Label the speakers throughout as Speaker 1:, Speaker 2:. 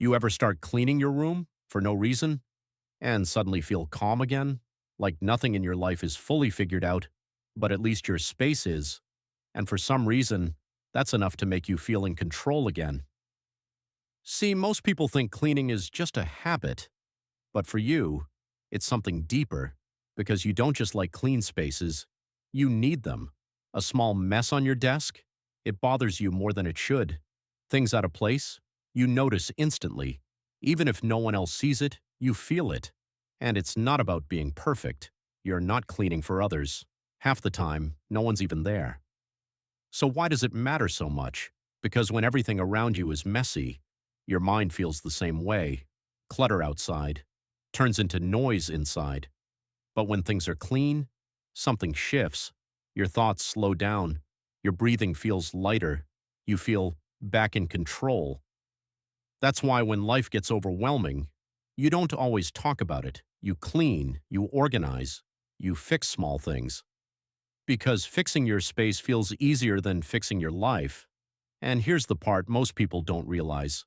Speaker 1: You ever start cleaning your room for no reason and suddenly feel calm again? Like nothing in your life is fully figured out, but at least your space is. And for some reason, that's enough to make you feel in control again. See, most people think cleaning is just a habit, but for you, it's something deeper because you don't just like clean spaces, you need them. A small mess on your desk, it bothers you more than it should. Things out of place, you notice instantly. Even if no one else sees it, you feel it. And it's not about being perfect. You're not cleaning for others. Half the time, no one's even there. So why does it matter so much? Because when everything around you is messy, your mind feels the same way. Clutter outside turns into noise inside. But when things are clean, something shifts. Your thoughts slow down. Your breathing feels lighter. You feel back in control. That's why when life gets overwhelming, you don't always talk about it. You clean, you organize, you fix small things. Because fixing your space feels easier than fixing your life. And here's the part most people don't realize.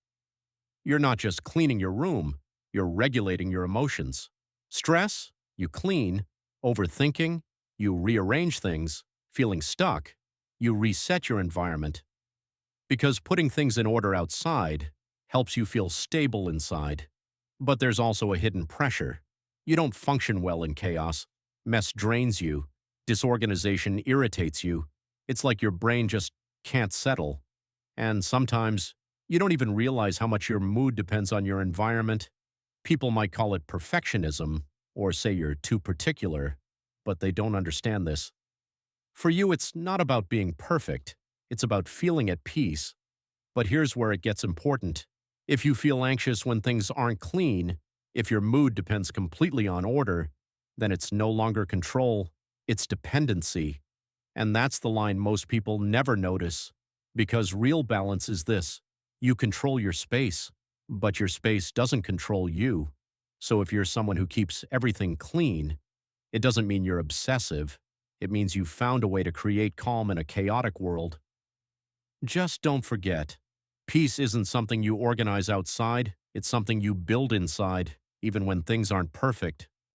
Speaker 1: You're not just cleaning your room, you're regulating your emotions. Stress, you clean. Overthinking, you rearrange things. Feeling stuck, you reset your environment. Because putting things in order outside helps you feel stable inside. But there's also a hidden pressure. You don't function well in chaos. Mess drains you. Disorganization irritates you. It's like your brain just can't settle. And sometimes, you don't even realize how much your mood depends on your environment. People might call it perfectionism, or say you're too particular, but they don't understand this. For you, it's not about being perfect. It's about feeling at peace. But here's where it gets important. If you feel anxious when things aren't clean, if your mood depends completely on order, then it's no longer control, it's dependency. And that's the line most people never notice. Because real balance is this. You control your space, but your space doesn't control you. So if you're someone who keeps everything clean, it doesn't mean you're obsessive. It means you've found a way to create calm in a chaotic world. Just don't forget, peace isn't something you organize outside, it's something you build inside, even when things aren't perfect.